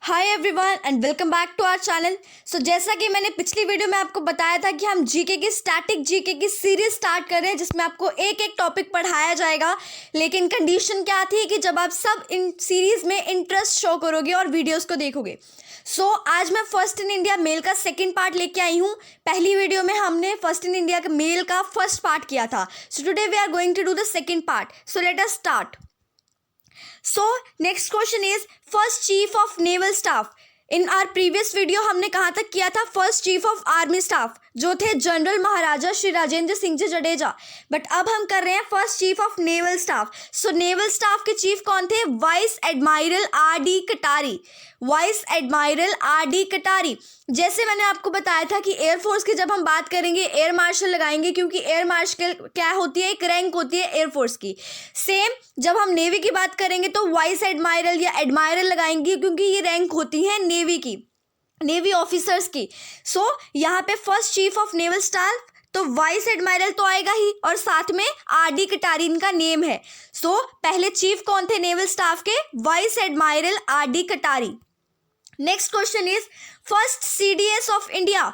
Hi everyone and welcome back to our channel. So जैसा कि मैंने पिछली वीडियो में आपको बताया था कि हम जीके की स्टैटिक जीके की सीरीज स्टार्ट कर रहे हैं जिसमें आपको एक एक टॉपिक पढ़ाया जाएगा। लेकिन कंडीशन क्या थी कि जब आप सब इन सीरीज में इंटरेस्ट शो करोगे और वीडियोस को देखोगे। आज मैं फर्स्ट इन इंडिया मेल का सेकंड पार्ट लेके आई हूँ। पहली वीडियो में हमने फर्स्ट इन इंडिया मेल का फर्स्ट पार्ट किया था। So today we are going to do the second part. So let us start. So next question is first chief of naval staff. In our previous video हमने कहाँ तक किया था? First chief of army staff जो थे general Maharaja Shri Rajendra Singh ji Jadeja. But अब हम कर रहे हैं first chief of naval staff. So naval staff के चीफ कौन थे? Vice admiral R D Katari. Vice admiral R D Katari. जैसे मैंने आपको बताया था कि एयरफोर्स की जब हम बात करेंगे एयर मार्शल लगाएंगे, क्योंकि एयर मार्शल क्या होती है? एक रैंक होती है एयरफोर्स की। सेम जब हम नेवी की बात करेंगे तो वाइस एडमायरल या एडमायरल लगाएंगे, क्योंकि ये रैंक होती है नेवी की, नेवी ऑफिसर्स की। यहाँ पे first chief of naval staff तो वाइस एडमायरल तो आएगा ही, और साथ में आर डी कटारी इनका नेम है। पहले चीफ कौन थे नेवल स्टाफ के? वाइस एडमायरल आर डी कटारी। Next question is first CDS of India.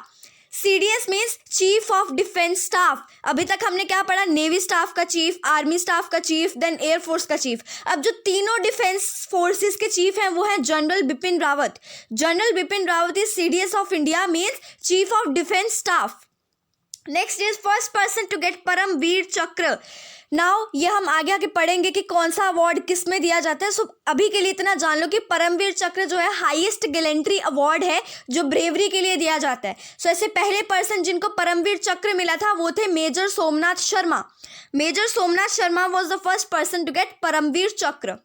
CDS means chief of defence staff. अभी तक हमने क्या पढ़ा? नेवी स्टाफ का चीफ, आर्मी स्टाफ का चीफ, देन एयरफोर्स का चीफ। अब जो तीनों डिफेंस फोर्सेस के चीफ हैं वो हैं general Bipin Rawat. General Bipin Rawat is CDS of India means chief of defence staff. Next is first person to get Paramvir Chakra. Now ये हम आगे आगे पढ़ेंगे कि कौन सा अवार्ड किस में दिया जाता है। अभी के लिए इतना जान लो कि परमवीर चक्र जो है हाईएस्ट गैलेंट्री अवार्ड है जो ब्रेवरी के लिए दिया जाता है। ऐसे पहले पर्सन जिनको परमवीर चक्र मिला था वो थे major Somnath Sharma. Major Somnath Sharma was the first person to get Paramvir Chakra.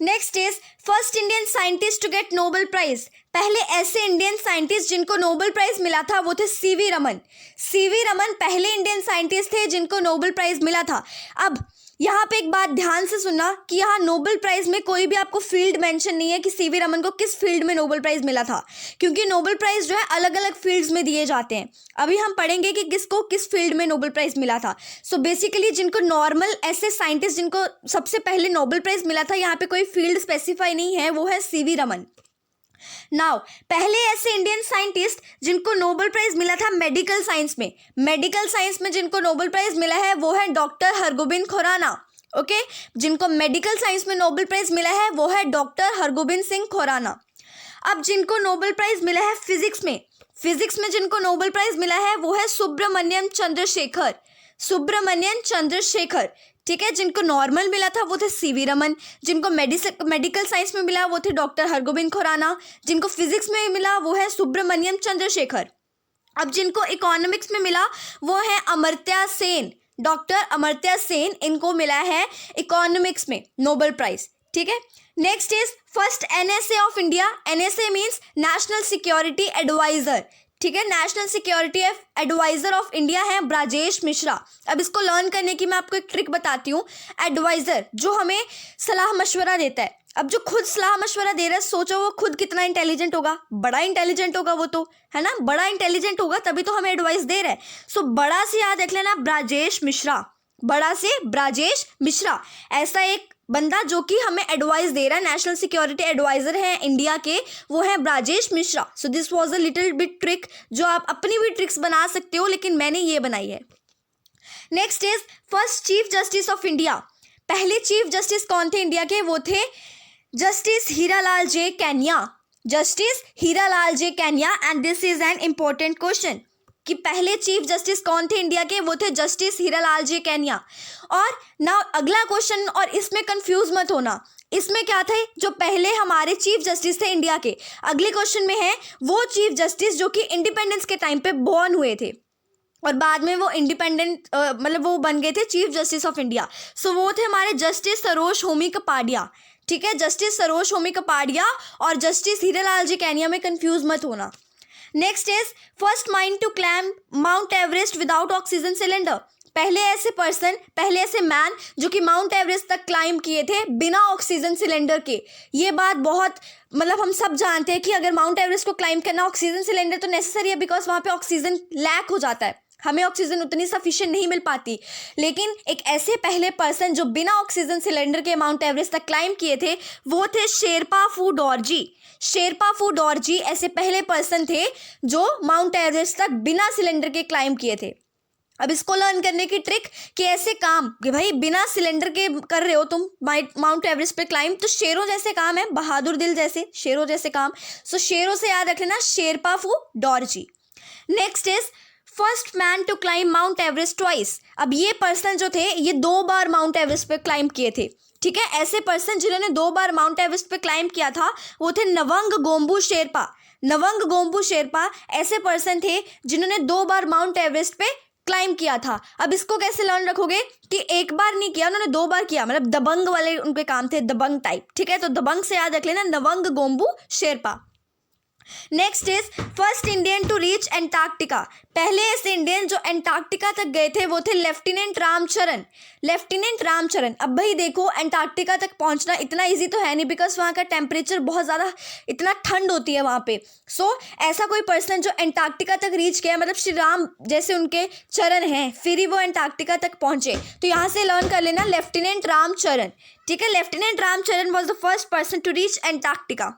Next is first Indian scientist to get Nobel prize. पहले ऐसे इंडियन साइंटिस्ट जिनको नोबेल प्राइज मिला था वो थे सीवी रमन। सीवी रमन पहले इंडियन साइंटिस्ट थे जिनको नोबेल प्राइज मिला था। अब यहाँ पे एक बात ध्यान से सुनना कि यहाँ नोबेल प्राइज में कोई भी आपको फील्ड मेंशन नहीं है कि सीवी रमन को किस फील्ड में नोबेल प्राइज मिला था, क्योंकि नोबेल प्राइज जो है अलग अलग फील्ड्स में दिए जाते हैं। अभी हम पढ़ेंगे कि किसको किस फील्ड में नोबेल प्राइज मिला था। बेसिकली जिनको नॉर्मल ऐसे साइंटिस्ट जिनको सबसे पहले नोबेल प्राइज मिला था, यहाँ पे कोई फील्ड स्पेसिफाई नहीं है, वो है सीवी रमन। नाउ पहले ऐसे इंडियन साइंटिस्ट जिनको नोबेल प्राइज मिला था मेडिकल साइंस में, मेडिकल साइंस में जिनको नोबेल प्राइज मिला है वो है डॉक्टर हरगोबिंद खुराना। ओके, जिनको मेडिकल साइंस में नोबेल प्राइज मिला है वो है डॉक्टर हरगोबिंद सिंह खुराना। अब जिनको नोबेल प्राइज मिला है फिजिक्स में, फिजिक्स में जिनको नोबेल प्राइज मिला है वो है सुब्रमण्यम चंद्रशेखर। सुब्रमण्यम चंद्रशेखर, ठीक है। जिनको नॉर्मल मिला था वो थे सीवी रमन। जिनको मेडिकल साइंस में मिला वो थे डॉक्टर हरगोबिंद खुराना। जिनको फिजिक्स में मिला वो है सुब्रमण्यम चंद्रशेखर। अब जिनको इकोनॉमिक्स में मिला वो है अमर्त्य सेन। डॉक्टर अमर्त्य सेन, इनको मिला है इकोनॉमिक्स में नोबेल प्राइज, ठीक है। Next is first NSA of India. NSA means national security adviser, ठीक है। National security adviser of India है ब्राजेश मिश्रा। अब इसको लर्न करने की मैं आपको एक ट्रिक बताती हूँ। एडवाइजर जो हमें सलाह मशवरा देता है। अब जो खुद सलाह मशवरा दे रहा है, सोचो वो खुद कितना इंटेलिजेंट होगा, बड़ा इंटेलिजेंट होगा वो तो, है ना, बड़ा इंटेलिजेंट होगा तभी तो हमें एडवाइस दे रहा है। बड़ा से याद रख लेना, ब्राजेश मिश्रा। बड़ा से ब्राजेश मिश्रा, ऐसा एक बंदा जो कि हमें एडवाइस दे रहा है, नेशनल सिक्योरिटी एडवाइजर है इंडिया के, वो है Brajesh Mishra. This was a little bit trick जो आप अपनी भी ट्रिक्स बना सकते हो, लेकिन मैंने ये बनाई है। Next is first chief justice of India. पहले चीफ जस्टिस कौन थे इंडिया के? वो थे justice Hiralal J Kenya. Justice Hiralal J Kenya. And this is an important question कि पहले चीफ जस्टिस कौन थे इंडिया के? वो थे जस्टिस हीरालाल जे कैनिया। और नाउ अगला क्वेश्चन, और इसमें कंफ्यूज मत होना, इसमें क्या थे जो पहले हमारे चीफ जस्टिस थे इंडिया के, अगले क्वेश्चन में है वो चीफ जस्टिस जो कि इंडिपेंडेंस के टाइम पे बॉर्न हुए थे और बाद में वो इंडिपेंडेंट मतलब वो बन गए थे चीफ जस्टिस ऑफ इंडिया। वो थे हमारे जस्टिस सरोज होमी कपाडिया, ठीक है। जस्टिस सरोज होमी कपाडिया और जस्टिस हीरालाल जी कैनिया में कंफ्यूज मत होना। Next is first man to climb mount Everest without oxygen cylinder. पहले ऐसे मैन जो कि माउंट एवरेस्ट तक क्लाइम किए थे बिना ऑक्सीजन सिलेंडर के। ये बात बहुत मतलब हम सब जानते हैं कि अगर माउंट एवरेस्ट को क्लाइम करना ऑक्सीजन सिलेंडर तो नेसेसरी है, बिकॉज वहाँ पे ऑक्सीजन लैक हो जाता है। हमें ऑक्सीजन उतनी सफिशिएंट नहीं मिल पाती। लेकिन एक ऐसे पहले पर्सन जो बिना ऑक्सीजन सिलेंडर के माउंट एवरेस्ट तक क्लाइम किए थे वो थे शेरपा फू डोरजी। शेरपा फू डोरजी ऐसे पहले पर्सन थे जो माउंट एवरेस्ट तक बिना सिलेंडर के क्लाइम किए थे। अब इसको लर्न करने की ट्रिक कि ऐसे काम कि भाई बिना सिलेंडर के कर रहे हो तुम माउंट एवरेस्ट पे क्लाइम, तो शेरों जैसे काम है, बहादुर दिल जैसे शेरों जैसे काम। सो शेरों से याद रख लेना Sherpa Phu Dorji. Next is first man to climb mount Everest twice. अब ये पर्सन जो थे ये 2 बार माउंट एवरेस्ट पे क्लाइम किए थे। ठीक है, ऐसे पर्सन जिन्होंने 2 बार माउंट एवरेस्ट पे क्लाइम किया था वो थे नवंग गोम्बू शेरपा। नवंग गोम्बू शेरपा ऐसे पर्सन थे जिन्होंने 2 बार माउंट एवरेस्ट पे क्लाइम किया था। अब इसको कैसे लर्न रखोगे कि एक बार नहीं किया उन्होंने 2 बार किया, मतलब दबंग वाले उनके काम थे, दबंग टाइप। ठीक है, तो दबंग से याद रख लेना Nawang Gombu Sherpa. Next is first Indian to reach Antarctica. पहले ऐसे इंडियन जो एंटार्क्टिका तक गए थे वो थे लेफ्टिनेंट रामचरण। लेफ्टिनेंट रामचरण। अब भाई देखो एंटार्क्टिका तक पहुंचना इतना इजी तो है नहीं, बिकॉज वहाँ का टेम्परेचर बहुत ज़्यादा, इतना ठंड होती है वहाँ पे। सो ऐसा कोई पर्सन जो एंटार्क्टिका तक रीच किया, मतलब श्री राम जैसे उनके चरण हैं, फिर ही वो एंटार्क्टिका तक पहुंचे। तो यहाँ से लर्न कर लेना लेफ्टिनेंट रामचरण। ठीक है, lieutenant Ramcharan was the first person to reach Antarctica.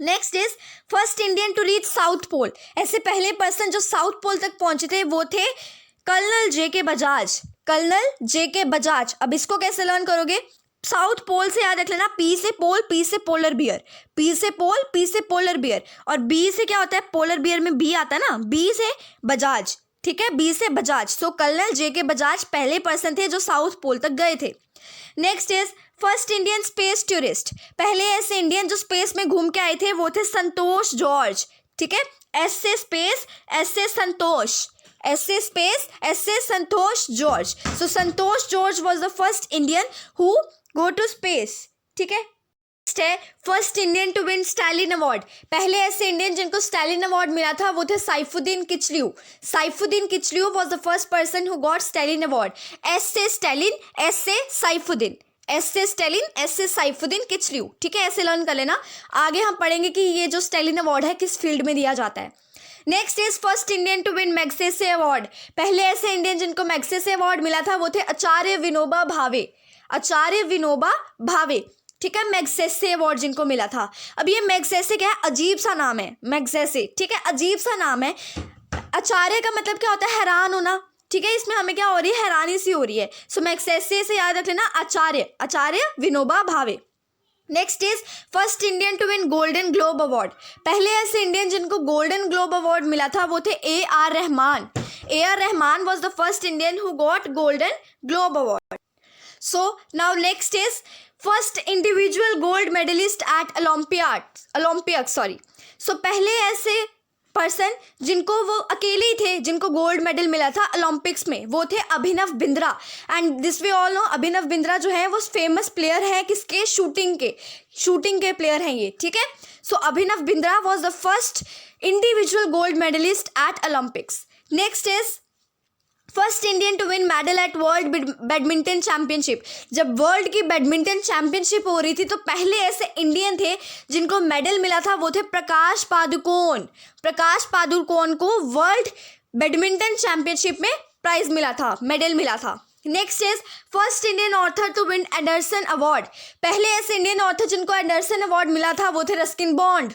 Next is first Indian to reach south pole. ऐसे पहले पर्सन जो साउथ पोल तक पहुंचे थे वो थे कर्नल जेके बजाज। कर्नल जेके बजाज। अब इसको कैसे लर्न करोगे, साउथ पोल से याद रख लेना पी से पोल, पी से पोलर बियर, पी से पोल, पी से पोलर बियर, और बी से क्या होता है, पोलर बियर में बी आता है ना, बी से बजाज। ठीक है, बी से बजाज। सो कर्नल जेके बजाज पहले पर्सन थे जो साउथ पोल तक गए थे। Next is first Indian space tourist. पहले ऐसे इंडियन जो स्पेस में घूम के आए थे वो थे संतोष जॉर्ज। ठीक है, एस से स्पेस, एस से संतोष, एस से स्पेस, एस से Santosh George. So Santosh George was the first Indian who go to space. ठीक है, नेक्स्ट है first Indian to win Stalin award. पहले ऐसे इंडियन जिनको स्टैलिन अवार्ड मिला था वो थे Saifuddin Kitchlew. Saifuddin Kitchlew was the first person who got Stalin award. S से स्टैलिन, एस से सैफुद्दीन, एस से स्टैलिन, एस से सैफुद्दीन किचलू। ठीक है, ऐसे लर्न कर लेना। आगे हम पढ़ेंगे कि ये जो स्टैलिन अवार्ड है किस फील्ड में दिया जाता है। Next is first Indian to win Magsaysay award. पहले ऐसे इंडियन जिनको मैग्सेसे अवार्ड मिला था वो थे आचार्य विनोबा भावे। आचार्य विनोबा भावे। ठीक है, मैग्सेसे अवार्ड जिनको मिला था। अब ये मैग्सेसे क्या है, अजीब सा नाम है मैग्सेसे। ठीक है, अजीब सा नाम है। आचार्य का मतलब क्या होता है, हैरान होना। ठीक है, इसमें हमें क्या हो रही है, हैरानी सी हो रही है। सो मैग्सेसे से याद रख लेना आचार्य, Acharya Vinoba Bhave. Next is first Indian to win golden globe award. पहले ऐसे इंडियन जिनको गोल्डन ग्लोब अवार्ड मिला था वो थे A R Rahman. A R Rahman was the first Indian who got Golden globe award. So now next is first individual gold medalist at Olympiad sorry. So पहले ऐसे person जिनको वो अकेले ही थे जिनको गोल्ड मेडल मिला था ओलंपिक्स में वो थे Abhinav Bindra. And this we all know, Abhinav Bindra जो है वो फेमस प्लेयर है किसके, शूटिंग के प्लेयर हैं ये। ठीक है, so Abhinav Bindra was the first individual gold medalist at Olympics. Next is first Indian to win medal at world badminton championship. जब वर्ल्ड की बैडमिंटन चैंपियनशिप हो रही थी तो पहले ऐसे इंडियन थे जिनको मेडल मिला था वो थे प्रकाश पादुकोण। प्रकाश पादुकोण को वर्ल्ड बैडमिंटन चैंपियनशिप में प्राइज मिला था, मेडल मिला था। Next is first Indian author to win Anderson award. पहले ऐसे इंडियन ऑथर जिनको एंडरसन अवार्ड मिला था वो थे रस्किन बॉन्ड।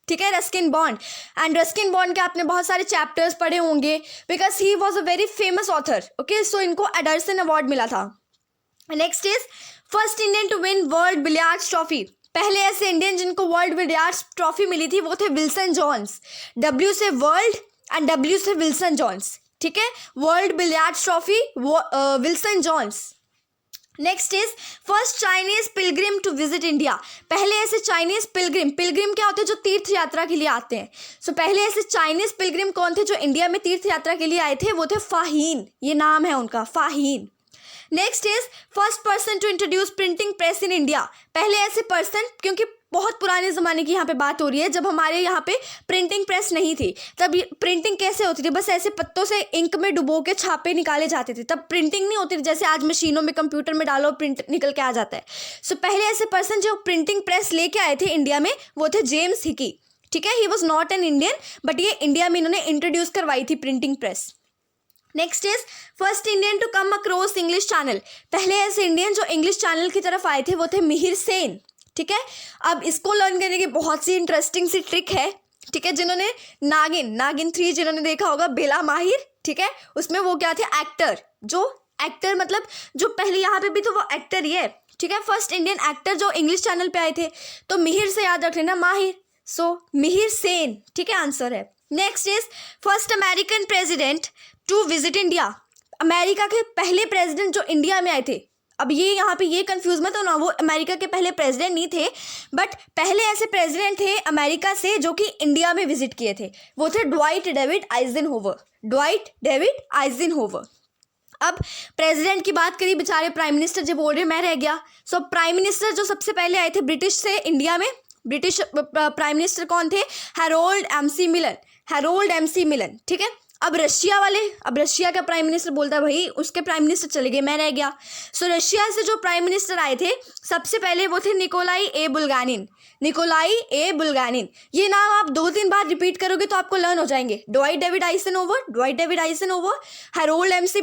ठीक है, Ruskin Bond. And Ruskin Bond के आपने बहुत सारे चैप्टर्स पढ़े होंगे because he was a very famous author. Okay, so इनको एंडरसन अवार्ड मिला था। Next is first Indian to win world billiards trophy. पहले ऐसे इंडियन जिनको वर्ल्ड बिलियर्ड्स ट्रॉफी मिली थी वो थे विल्सन जॉन्स। डब्ल्यू से वर्ल्ड एंड डब्ल्यू से विल्सन जॉन्स। ठीक है, world billiards trophy Wilson Jones. Next is first Chinese pilgrim to visit India. पहले ऐसे चाइनीज पिलग्रिम क्या होते हैं, जो तीर्थ यात्रा के लिए आते हैं। सो पहले ऐसे चाइनीज पिलग्रिम कौन थे जो इंडिया में तीर्थ यात्रा के लिए आए थे, वो थे फाहीन, ये नाम है उनका, Fahien. Next is first person to introduce printing press in India. पहले ऐसे पर्सन, क्योंकि बहुत पुराने ज़माने की यहाँ पे बात हो रही है, जब हमारे यहाँ पे प्रिंटिंग प्रेस नहीं थी तब प्रिंटिंग कैसे होती थी, बस ऐसे पत्तों से इंक में डुबो के छापे निकाले जाते थे। तब प्रिंटिंग नहीं होती थी जैसे आज मशीनों में कंप्यूटर में डालो प्रिंट निकल के आ जाता है। सो पहले ऐसे पर्सन जो प्रिंटिंग प्रेस लेके आए थे इंडिया में वो थे जेम्स हिकी। ठीक है, he was not an Indian but ये इंडिया में इन्होंने इंट्रोड्यूस करवाई थी printing press. Next is first Indian to come across English Channel. पहले ऐसे इंडियन जो इंग्लिश चैनल की तरफ आए थे वो थे मिहिर सेन। ठीक है, अब इसको लर्न करने की बहुत सी इंटरेस्टिंग सी ट्रिक है। ठीक है, जिन्होंने नागिन 3 जिन्होंने देखा होगा, बेला माहिर, ठीक है, उसमें वो क्या थे, एक्टर। जो एक्टर मतलब जो पहले यहाँ पे भी तो वो एक्टर ही है। ठीक है, फर्स्ट इंडियन एक्टर जो इंग्लिश चैनल पे आए थे। तो मिहिर से याद रख लेना माहिर, सो मिहिर सेन। ठीक है, आंसर है। Next is first American president to visit India. America के पहले प्रेसिडेंट जो इंडिया में आए थे। अब ये यहाँ पे ये कंफ्यूज मत होना, वो अमेरिका के पहले प्रेसिडेंट नहीं थे, बट पहले ऐसे प्रेसिडेंट थे अमेरिका से जो कि इंडिया में विजिट किए थे। वो थे ड्वाइट डेविड आइजनहोवर। अब प्रेसिडेंट की बात करी, बेचारे प्राइम मिनिस्टर जो बोल रहे मैं रह गया। सो प्राइम मिनिस्टर जो सबसे पहले आए थे ब्रिटिश से इंडिया में, ब्रिटिश प्राइम मिनिस्टर कौन थे, हैरोल्ड एम सी मिलन। ठीक है, अब रशिया का प्राइम मिनिस्टर बोलता है भाई उसके प्राइम मिनिस्टर चले गए, मैं रह गया। सो रशिया से जो प्राइम मिनिस्टर आए थे सबसे पहले वो थे निकोलाई ए बुल्गानिन। ये नाम आप 2-3 बार रिपीट करोगे तो आपको लर्न हो जाएंगे। Dwight David Eisenhower, Harold M C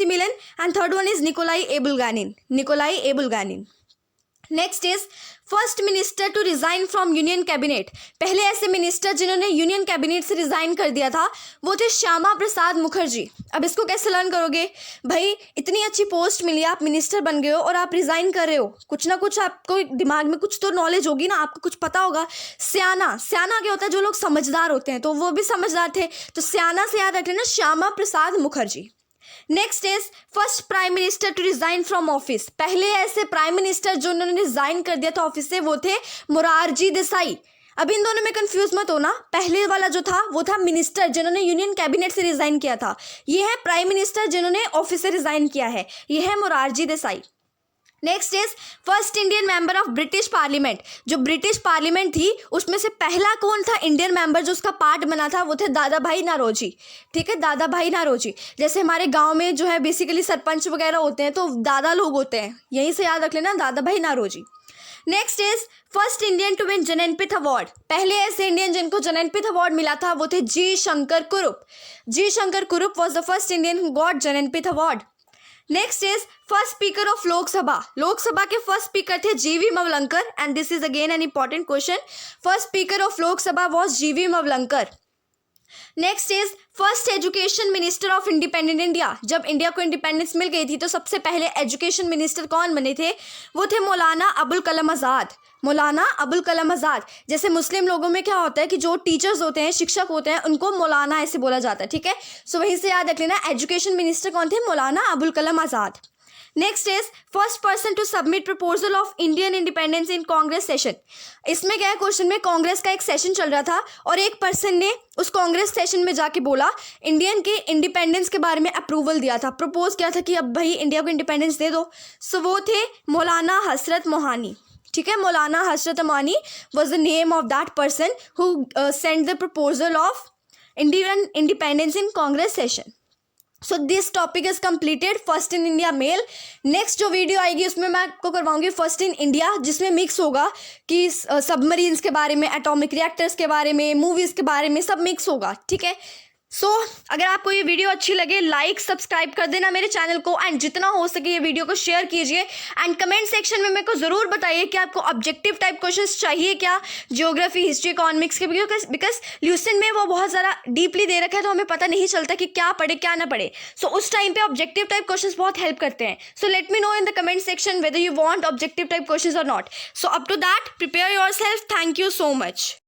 Millan and third one is Nikolai A Bulganin. Next is first minister to resign from union cabinet. पहले ऐसे मिनिस्टर जिन्होंने यूनियन कैबिनेट से रिजाइन कर दिया था वो थे श्यामा प्रसाद मुखर्जी। अब इसको कैसे लर्न करोगे भाई, इतनी अच्छी पोस्ट मिली, आप मिनिस्टर बन गए हो और आप रिजाइन कर रहे हो, कुछ ना कुछ आपको दिमाग में कुछ तो नॉलेज होगी ना, आपको कुछ पता होगा। स्याना क्या होता है, जो लोग समझदार होते हैं, तो वो भी समझदार थे, तो स्याना से याद रख लेना Shyama Prasad Mukherjee. Next is first prime minister to resign from office. पहले ऐसे प्राइम मिनिस्टर जो उन्होंने रिजाइन कर दिया था ऑफिस से वो थे मोरारजी देसाई। अब इन दोनों में कंफ्यूज मत होना, पहले वाला जो था वो था मिनिस्टर जिन्होंने यूनियन कैबिनेट से रिजाइन किया था, ये है प्राइम मिनिस्टर जिन्होंने ऑफिस से रिजाइन किया है, ये है Morarji Desai. Next is first Indian member of British parliament. जो ब्रिटिश पार्लियामेंट थी उसमें से पहला कौन था इंडियन मेंबर जो उसका पार्ट बना था, वो थे दादा भाई नौरोजी। ठीक है, दादा भाई नौरोजी। जैसे हमारे गांव में जो है बेसिकली सरपंच वगैरह होते हैं तो दादा लोग होते हैं, यहीं से याद रख लेना, Dadabhai Naoroji. Next is first Indian to win Jnanpith award. पहले ऐसे इंडियन जिनको ज्ञानपीठ अवार्ड मिला था वो थे G Shankar Kurup was the first Indian who got Jnanpith award. Next is first speaker of Lok Sabha के फर्स्ट स्पीकर थे G V Mavalankar and this is again an important question. First speaker of Lok Sabha was G V Mavalankar. Next is first education minister of independent India. जब India को independence मिल गई थी तो सबसे पहले एजुकेशन मिनिस्टर कौन बने थे, वो थे मौलाना अबुल कलाम आज़ाद। जैसे मुस्लिम लोगों में क्या होता है कि जो टीचर्स होते हैं, शिक्षक होते हैं, उनको मौलाना ऐसे बोला जाता है। ठीक है, सो वहीं से याद रख लेना, एजुकेशन मिनिस्टर कौन थे, Maulana Abul Kalam Azad. Next is first person to submit proposal of Indian independence in Congress session. इसमें क्या है, क्वेश्चन में कांग्रेस का एक सेशन चल रहा था और एक पर्सन ने उस कांग्रेस सेशन में जाके बोला, इंडियन के इंडिपेंडेंस के बारे में अप्रूवल दिया था, प्रपोज किया था कि अब भाई इंडिया को इंडिपेंडेंस दे दो। सो वो थे मौलाना हसरत मोहानी। ठीक है, Maulana Hasrat Mohani was the name of that person who send the proposal of Indian independence in Congress session. So this topic is completed first in India male. नेक्स्ट जो वीडियो आएगी उसमें मैं आपको करवाऊंगी फर्स्ट इन इंडिया, जिसमें मिक्स होगा कि सबमरीन्स के बारे में, एटॉमिक रिएक्टर्स के बारे में, मूवीज़ के बारे में, सब मिक्स होगा। ठीक है, सो अगर आपको ये वीडियो अच्छी लगे लाइक सब्सक्राइब कर देना मेरे चैनल को एंड जितना हो सके ये वीडियो को शेयर कीजिए एंड कमेंट सेक्शन में मेरे को ज़रूर बताइए कि आपको ऑब्जेक्टिव टाइप क्वेश्चंस चाहिए क्या, ज्योग्राफी, हिस्ट्री, इकोनॉमिक्स के, बिकॉज ल्यूसेंट में वो बहुत ज़्यादा डीपली दे रखा है तो हमें पता नहीं चलता कि क्या पढ़े क्या ना पढ़े। सो उस टाइम पे ऑब्जेक्टिव टाइप क्वेश्चंस बहुत हेल्प करते हैं। So let me know in the comment section whether you want objective type questions और not. So up to that prepare yourself. Thank you so much.